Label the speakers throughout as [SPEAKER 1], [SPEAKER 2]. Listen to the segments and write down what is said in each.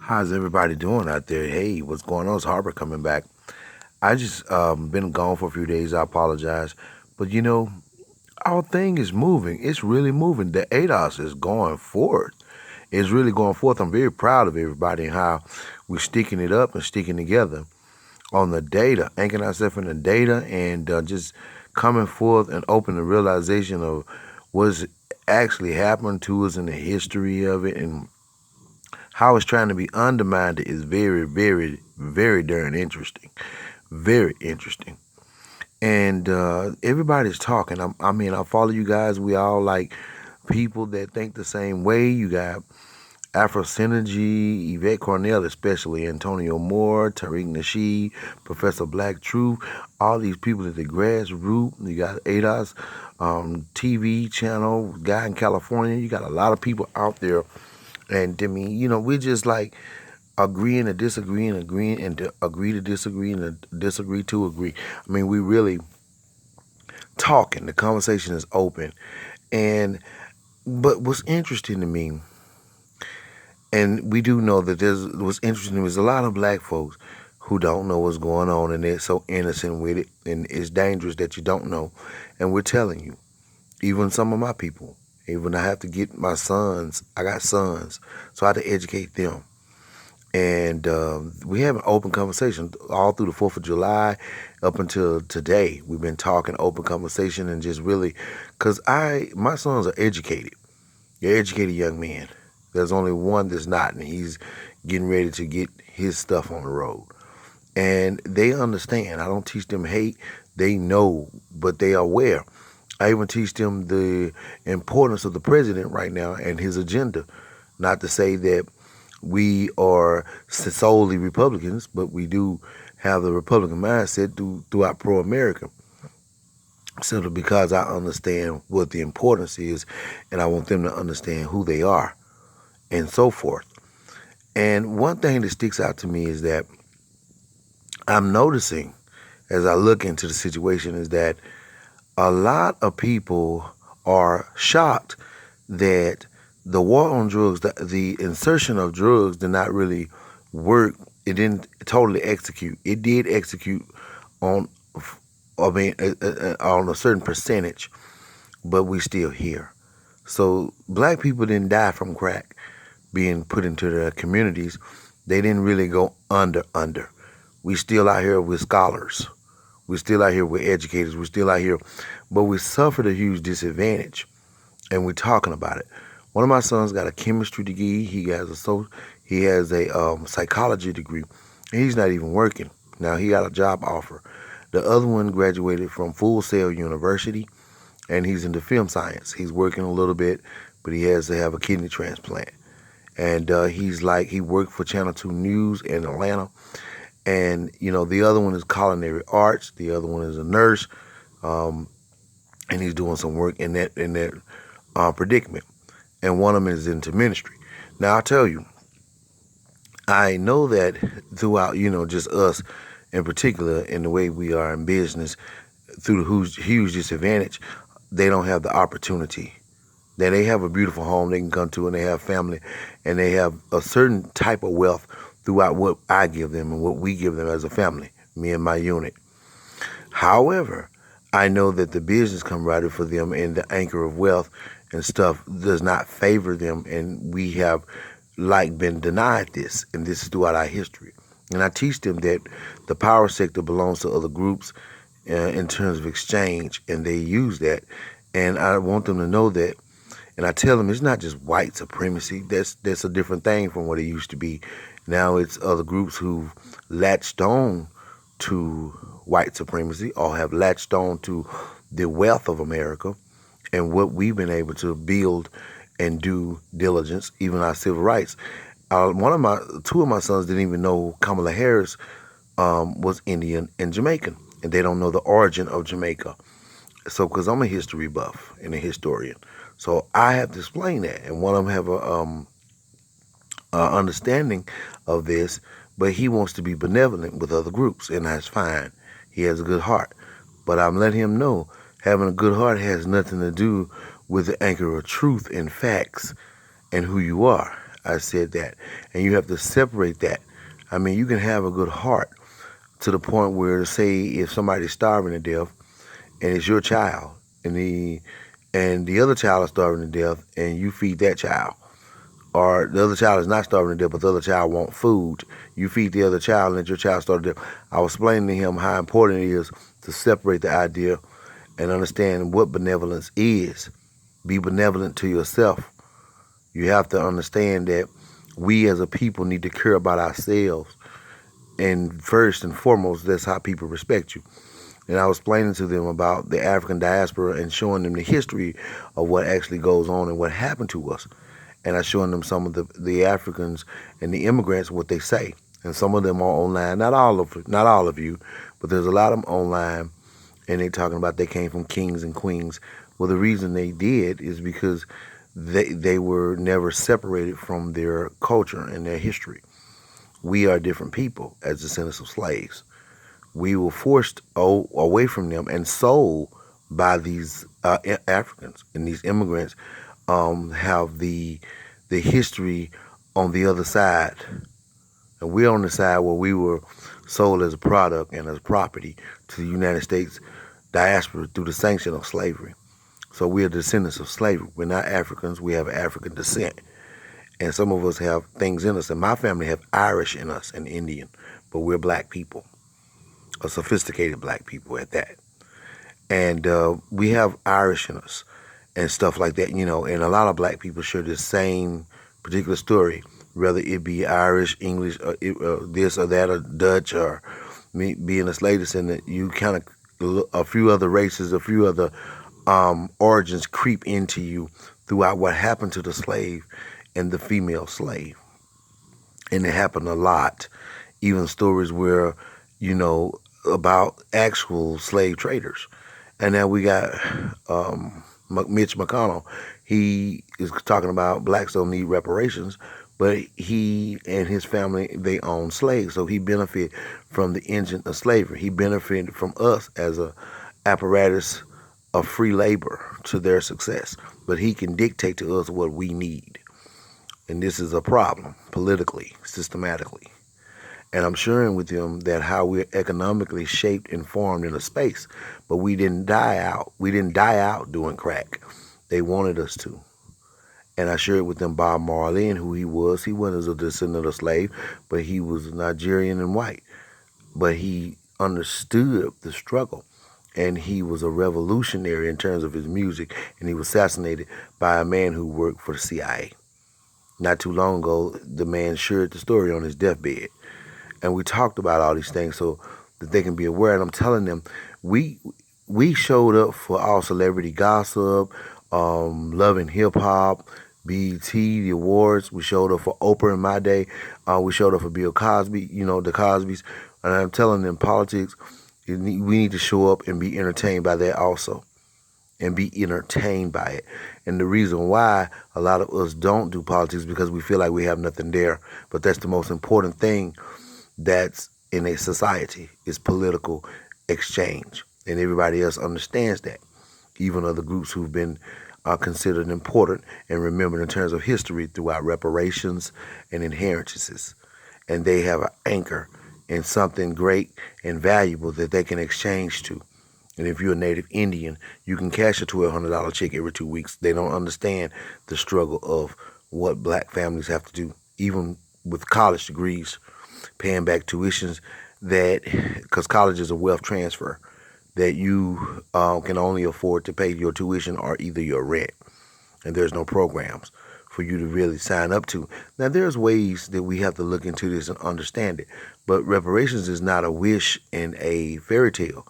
[SPEAKER 1] How's everybody doing out there? Hey, what's going on? It's Harbor coming back. I just been gone for a few days. I apologize, but our thing is moving. It's really moving. The ADOS is going forward. It's really going forth. I'm very proud of everybody and how we're sticking it up and sticking together on the data, anchoring ourselves in the data, and just coming forth and open the realization of what's actually happened to us in the history of it and how it's trying to be undermined is very, very, very darn interesting. Very interesting. And everybody's talking. I mean, I follow you guys. We all like people that think the same way. You got Afro Synergy, Yvette Cornell, especially Antonio Moore, Tariq Nasheed, Professor Black Truth, all these people at the grassroots. You got ADOS TV channel, guy in California. You got a lot of people out there. And I mean, we're just like agreeing to disagree and agreeing and to agree to disagree and to disagree to agree. I mean, we really talking. The conversation is open. And but what's interesting to me, and we do know that what's interesting to me is a lot of black folks who don't know what's going on and they're so innocent with it and it's dangerous that you don't know. And we're telling you, even some of my people, even I have to get my sons, I got sons, so I have to educate them. And we have an open conversation all through the 4th of July up until today. We've been talking open conversation and just really, because my sons are educated. They're educated young men. There's only one that's not, and he's getting ready to get his stuff on the road. And they understand. I don't teach them hate. They know, but they are aware. I even teach them the importance of the president right now and his agenda. Not to say that we are solely Republicans, but we do have the Republican mindset throughout pro-America. Simply because I understand what the importance is, and I want them to understand who they are, and so forth. And one thing that sticks out to me is that I'm noticing as I look into the situation is that a lot of people are shocked that the war on drugs, the insertion of drugs did not really work. It didn't totally execute. It did execute on, I mean, on a certain percentage, but we still here. So black people didn't die from crack being put into their communities. They didn't really go under. We still out here with scholars. We're still out here with educators. We're still out here, but we suffered a huge disadvantage, and we're talking about it. One of my sons got a chemistry degree. He has a psychology degree, and he's not even working. Now he got a job offer. The other one graduated from Full Sail University, and he's into film science. He's working a little bit, but he has to have a kidney transplant. And he worked for Channel 2 News in Atlanta. And, the other one is culinary arts. The other one is a nurse. Um, and he's doing some work in that predicament. And one of them is into ministry. Now, I tell you, I know that throughout, just us in particular, in the way we are in business, through the huge disadvantage, they don't have the opportunity. That they have a beautiful home they can come to and they have family and they have a certain type of wealth throughout what I give them and what we give them as a family, me and my unit. However, I know that the business camaraderie for them and the anchor of wealth and stuff does not favor them, and we have been denied this, and this is throughout our history. And I teach them that the power sector belongs to other groups in terms of exchange, and they use that. And I want them to know that. And I tell them it's not just white supremacy. That's a different thing from what it used to be. Now it's other groups who've latched on to white supremacy or have latched on to the wealth of America and what we've been able to build and do diligence, even our civil rights. Two of my sons didn't even know Kamala Harris was Indian and Jamaican, and they don't know the origin of Jamaica. So, because I'm a history buff and a historian, so I have to explain that. And one of them have a understanding of this, but he wants to be benevolent with other groups, and that's fine. He has a good heart, but I'm letting him know having a good heart has nothing to do with the anchor of truth and facts and who you are. I said that. And you have to separate that. I mean, you can have a good heart to the point where, say, if somebody's starving to death and it's your child, and the other child is starving to death, and you feed that child, or the other child is not starving to death, but the other child wants food. You feed the other child, and let your child starve to death. I was explaining to him how important it is to separate the idea and understand what benevolence is. Be benevolent to yourself. You have to understand that we as a people need to care about ourselves. And first and foremost, that's how people respect you. And I was explaining to them about the African diaspora and showing them the history of what actually goes on and what happened to us. And I showing them some of the Africans and the immigrants what they say. And some of them are online. Not all of you, but there's a lot of them online, and they talking about they came from kings and queens. Well, the reason they did is because they were never separated from their culture and their history. We are different people as descendants of slaves. We were forced away from them and sold by these Africans, and these immigrants have the history on the other side, and we're on the side where we were sold as a product and as property to the United States diaspora through the sanction of slavery. So we are descendants of slavery. We're not Africans. We have African descent, and some of us have things in us. And my family have Irish in us and Indian, but we're black people, a sophisticated black people at that. And we have Irish in us and stuff like that, and a lot of black people share the same particular story, whether it be Irish, English, or this or that, or Dutch, or me being a slave descendant. You kind of, a few other races, a few other origins creep into you throughout what happened to the slave and the female slave. And it happened a lot. Even stories where, about actual slave traders. And now we got Mitch McConnell. He is talking about blacks don't need reparations, but he and his family, they own slaves. So he benefited from the engine of slavery. He benefited from us as a apparatus of free labor to their success. But he can dictate to us what we need. And this is a problem politically, systematically. And I'm sharing with them that how we're economically shaped and formed in a space, but we didn't die out. We didn't die out doing crack. They wanted us to. And I shared with them Bob Marley and who he was. He wasn't a descendant of slave, but he was Nigerian and white. But he understood the struggle. And he was a revolutionary in terms of his music. And he was assassinated by a man who worked for the CIA. Not too long ago, the man shared the story on his deathbed. And we talked about all these things so that they can be aware. And I'm telling them, we showed up for all celebrity gossip, Love and Hip Hop, BET, the awards. We showed up for Oprah in my day. We showed up for Bill Cosby, the Cosbys. And I'm telling them, politics, we need to show up and be entertained by that also. And be entertained by it. And the reason why a lot of us don't do politics is because we feel like we have nothing there. But that's the most important thing that's in a society is political exchange. And everybody else understands that. Even other groups who've been considered important and remembered in terms of history throughout reparations and inheritances. And they have an anchor in something great and valuable that they can exchange to. And if you're a native Indian, you can cash a $1,200 check every 2 weeks. They don't understand the struggle of what black families have to do, even with college degrees, paying back tuitions because college is a wealth transfer that you can only afford to pay your tuition or either your rent. And there's no programs for you to really sign up to. Now, there's ways that we have to look into this and understand it. But reparations is not a wish in a fairy tale.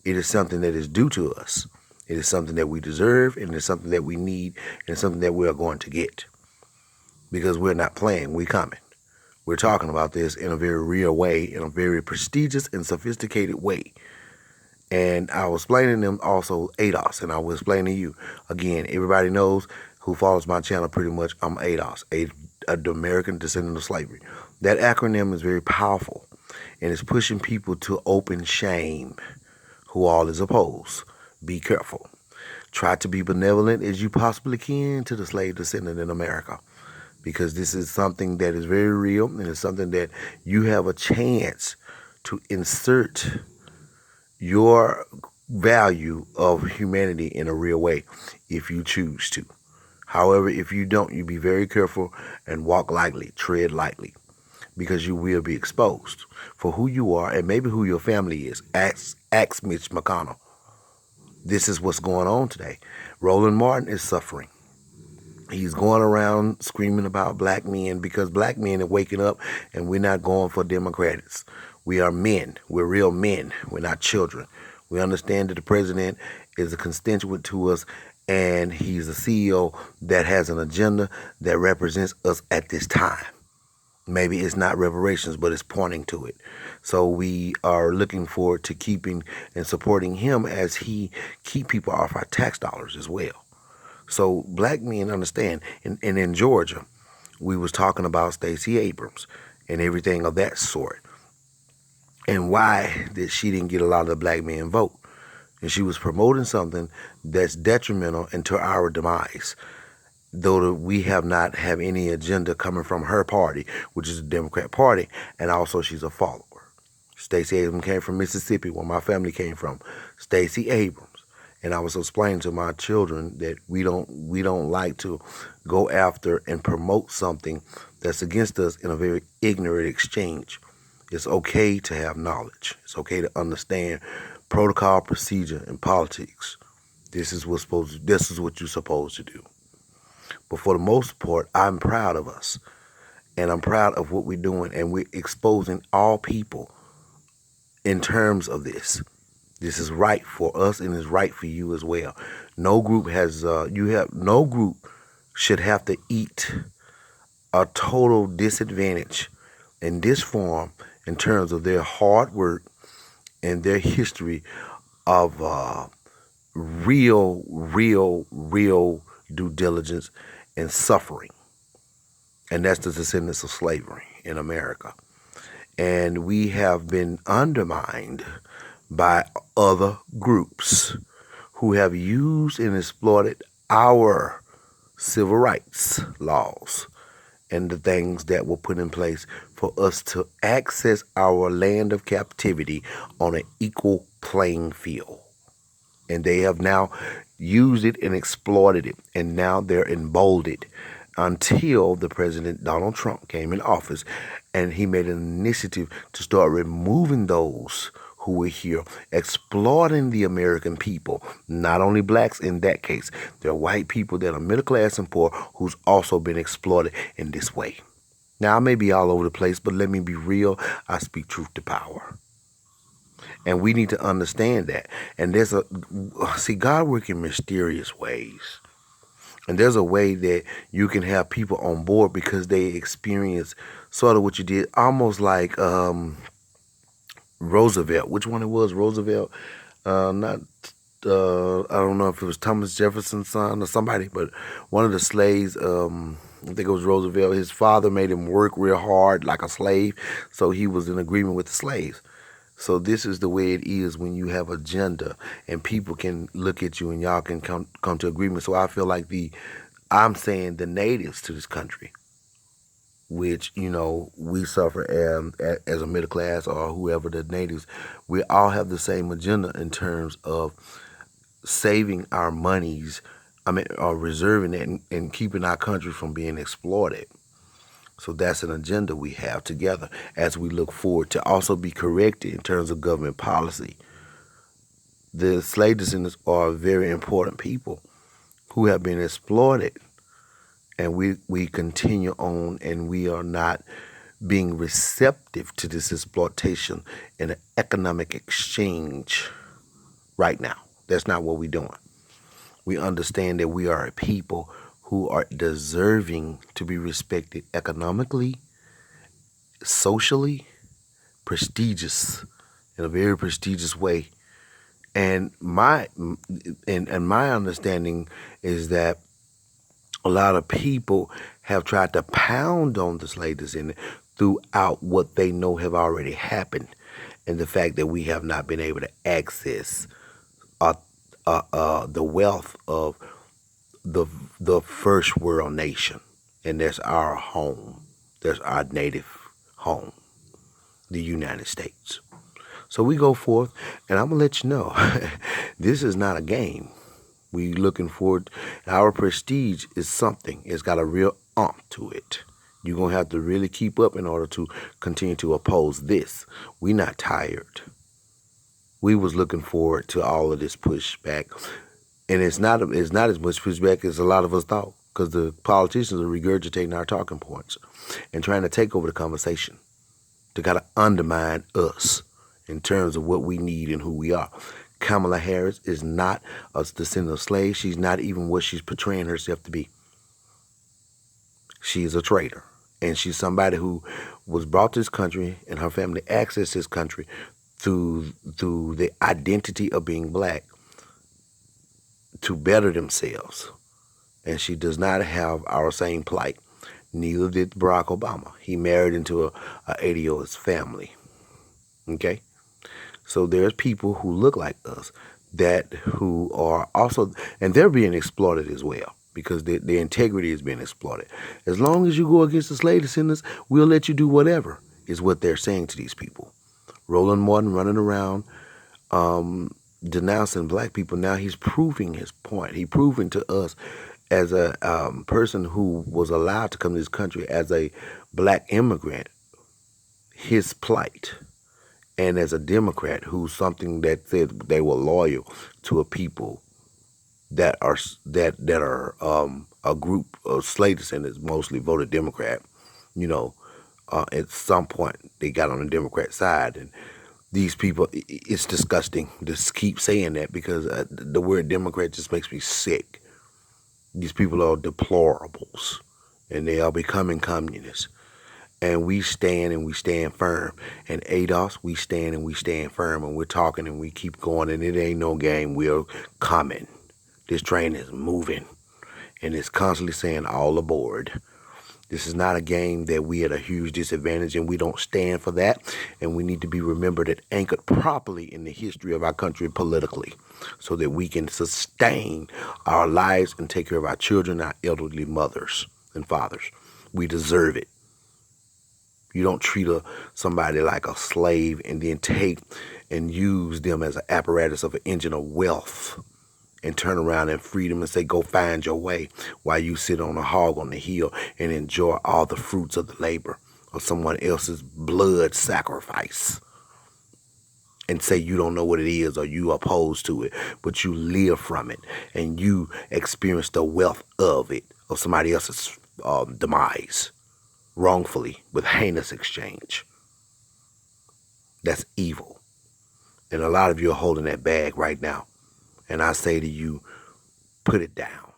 [SPEAKER 1] It is something that is due to us. It is something that we deserve, and it's something that we need, and it's something that we are going to get. Because we're not playing, we're coming. We're talking about this in a very real way, in a very prestigious and sophisticated way. And I was explaining to them also ADOS, and I will explain to you. Again, everybody knows who follows my channel pretty much, I'm ADOS, an American descendant of slavery. That acronym is very powerful, and it's pushing people to open shame. Who all is opposed. Be careful. Try to be benevolent as you possibly can to the slave descendant in America. because this is something that is very real, and it's something that you have a chance to insert your value of humanity in a real way if you choose to. However, if you don't, you be very careful and walk lightly, tread lightly, because you will be exposed for who you are and maybe who your family is. Ask Mitch McConnell. This is what's going on today. Roland Martin is suffering. He's going around screaming about black men because black men are waking up, and we're not going for Democrats. We are men. We're real men. We're not children. We understand that the president is a constituent to us, and he's a CEO that has an agenda that represents us at this time. Maybe it's not reparations, but it's pointing to it. So we are looking forward to keeping and supporting him as he keep people off our tax dollars as well. So black men understand. And in Georgia, we was talking about Stacey Abrams and everything of that sort, and why that she didn't get a lot of the black men vote. And she was promoting something that's detrimental and to our demise, though we have not have any agenda coming from her party, which is the Democrat Party, and also she's a follower. Stacey Abrams came from Mississippi, where my family came from. Stacey Abrams. And I was explaining to my children that we don't like to go after and promote something that's against us in a very ignorant exchange. It's okay to have knowledge. It's okay to understand protocol, procedure, and politics. This is what you're supposed to do. But for the most part, I'm proud of us, and I'm proud of what we're doing, and we're exposing all people in terms of this. This is right for us, and it's right for you as well. No group no group should have to eat a total disadvantage in this form in terms of their hard work and their history of real due diligence and suffering. And that's the descendants of slavery in America. And we have been undermined by other groups who have used and exploited our civil rights laws and the things that were put in place for us to access our land of captivity on an equal playing field. And they have now used it and exploited it, and now they're emboldened until the President Donald Trump came in office, and he made an initiative to start removing those who were here, exploiting the American people, not only blacks in that case. There are white people that are middle class and poor who's also been exploited in this way. Now, I may be all over the place, but let me be real. I speak truth to power. And we need to understand that. And God works in mysterious ways. And there's a way that you can have people on board because they experience sort of what you did, almost like Roosevelt. Which one it was? Roosevelt? Not. I don't know if it was Thomas Jefferson's son or somebody, but one of the slaves. I think it was Roosevelt. His father made him work real hard like a slave, so he was in agreement with the slaves. So this is the way it is when you have agenda and people can look at you and y'all can come to agreement. So I feel like I'm saying the natives to this country, which, we suffer as a middle class or whoever the natives, we all have the same agenda in terms of saving our monies, or reserving it and keeping our country from being exploited. So that's an agenda we have together as we look forward to also be corrected in terms of government policy. The slave descendants are very important people who have been exploited, and we continue on, and we are not being receptive to this exploitation in an economic exchange right now. That's not what we're doing. We understand that we are a people who are deserving to be respected economically, socially, prestigious, in a very prestigious way. And my understanding is that a lot of people have tried to pound on the slave descendant throughout what they know have already happened, and the fact that we have not been able to access the wealth of the first world nation. and that's our home. That's our native home, the United States. So we go forth, and I'm gonna let you know, this is not a game. We looking forward. Our prestige is something. It's got a real to it. You're gonna have to really keep up in order to continue to oppose this. We not tired. We was looking forward to all of this pushback, and it's not as much pushback as a lot of us thought, because the politicians are regurgitating our talking points and trying to take over the conversation to kind of undermine us in terms of what we need and who we are. Kamala Harris is not a descendant of slaves. She's not even what she's portraying herself to be. She's a traitor. And she's somebody who was brought to this country, and her family accessed this country through the identity of being black to better themselves. And she does not have our same plight. Neither did Barack Obama. He married into a ADOS family. Okay? So there's people who look like us who are also, and they're being exploited as well, because their integrity is being exploited. As long as you go against the slave descendants, we'll let you do whatever, is what they're saying to these people. Roland Martin running around denouncing black people. Now he's proving his point. He's proving to us, as a person who was allowed to come to this country as a black immigrant, his plight. And as a Democrat, who's something that said they were loyal to a people that are a group of slave descendants, mostly voted Democrat. At some point they got on the Democrat side, and these people, it's disgusting to keep saying that, because the word Democrat just makes me sick. These people are deplorables, and they are becoming communists. And we stand and we stand firm. And ADOS, we stand and we stand firm. And we're talking and we keep going. And it ain't no game. We're coming. This train is moving. And it's constantly saying, all aboard. This is not a game that we at a huge disadvantage, and we don't stand for that. And we need to be remembered and anchored properly in the history of our country politically, so that we can sustain our lives and take care of our children, our elderly mothers and fathers. We deserve it. You don't treat somebody like a slave and then take and use them as an apparatus of an engine of wealth, and turn around and free them and say, go find your way, while you sit on a hog on the hill and enjoy all the fruits of the labor of someone else's blood sacrifice, and say you don't know what it is, or you opposed to it, but you live from it and you experience the wealth of it, of somebody else's demise, wrongfully, with heinous exchange. That's evil. And a lot of you are holding that bag right now. And I say to you, put it down.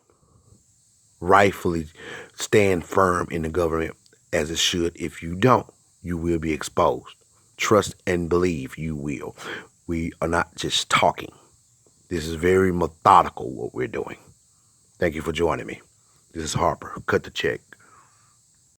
[SPEAKER 1] Rightfully stand firm in the government as it should. If you don't, you will be exposed. Trust and believe you will. We are not just talking. This is very methodical what we're doing. Thank you for joining me. This is Harper. Cut the check.